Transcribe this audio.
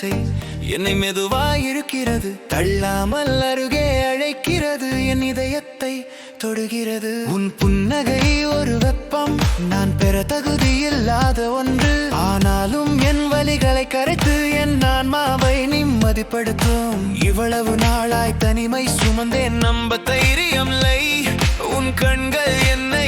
ஓசை என்னை மெதுவாய் இருக்கிறது, தள்ளாமல் அருகே அழைக்கிறது, என் இதயத்தை தொடுகிறது. உன் புன்னகை ஒரு வெப்பம், நான் பெற தகுதியில்லாத ஒன்று. ஆனாலும் என் வலிகளை கரைத்து என் ஆன்மாவை நிம்மதிப்படுத்தும். இவ்வளவு நாளாய் தனிமை சுமந்தேன், நம்ப தைரியம் இல்லை. உன் கண்கள் என்ன